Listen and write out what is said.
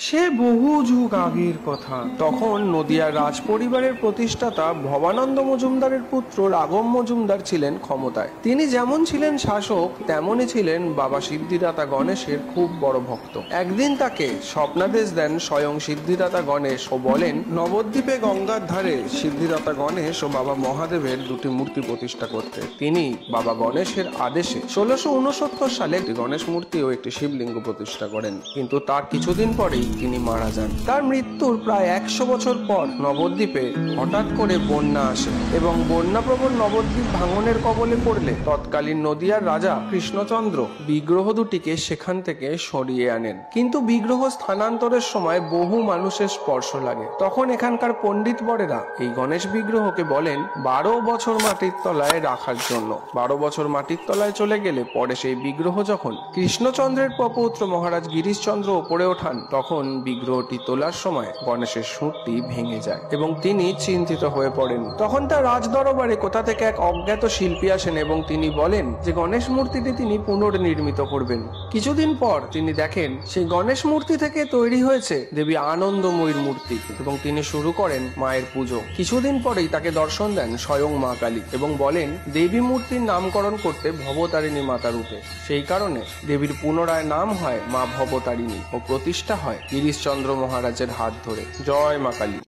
সে বহু যুগ আগের কথা। তখন নদিয়ার রাজ পরিবারের প্রতিষ্ঠাতা ভবানন্দ মজুমদারের পুত্র রাঘব মজুমদার ছিলেন ক্ষমতায়। তিনি যেমন ছিলেন শাসক, তেমনই ছিলেন বাবা সিদ্ধিদাতা গণেশের খুব বড় ভক্ত। একদিন তাকে স্বপ্নাদেশ দেন স্বয়ং সিদ্ধিদাতা গণেশ ও বলেন, নবদ্বীপে গঙ্গার ধারে সিদ্ধিদাতা গণেশ ও বাবা মহাদেবের দুটি মূর্তি প্রতিষ্ঠা করতে। তিনি বাবা গণেশের আদেশে 1669 সালে একটি গণেশ মূর্তি ও একটি শিবলিঙ্গ প্রতিষ্ঠা করেন। কিন্তু তার কিছুদিন পরেই তিনি মারা যান। তার মৃত্যুর প্রায় 100 বছর পর নবদ্বীপে হঠাৎ করে বন্যা আসে এবং বন্যাপ্রবণ নবদ্বীপ ভাঙনের কবলে পড়লে তৎকালীন নদিয়ার রাজা কৃষ্ণচন্দ্র বিগ্রহ দুটিকে সেখান থেকে সরিয়ে আনেন। কিন্তু বিগ্রহ স্থানান্তরের সময় বহু মানুষের স্পর্শ লাগে। তখন এখানকার পণ্ডিত বরেরা এই গণেশ বিগ্রহকে বলেন 12 বছর মাটির তলায় রাখার জন্য। 12 বছর মাটির তলায় চলে গেলে পরে সেই বিগ্রহ যখন কৃষ্ণচন্দ্রের প্রপৌত্র মহারাজ গিরিশচন্দ্র ওপরে ওঠান, তখন বিগ্রহটি তোলার সময় গণেশের সুরটি ভেঙে যায় এবং তিনি চিন্তিত হয়ে পড়েন। তখন তার রাজ দরবারে কোথা থেকে এক অজ্ঞাত শিল্পী আসেন এবং তিনি বলেন যে গণেশ মূর্তিটি তিনি পুনর্নির্মিত করবেন। কিছুদিন পর তিনি দেখেন সেই গণেশ মূর্তি থেকে তৈরি হয়েছে দেবী আনন্দময়ীর মূর্তি এবং তিনি শুরু করেন মায়ের পুজো। কিছুদিন পরেই তাকে দর্শন দেন স্বয়ং মা কালী এবং বলেন দেবী মূর্তির নামকরণ করতে ভবতারিণী মাতা রূপে। সেই কারণে দেবীর পুনরায় নাম হয় মা ভবতারিণী ও প্রতিষ্ঠা হয় গিরিশচন্দ্র মহারাজের হাত ধরে। জয় মা কালী।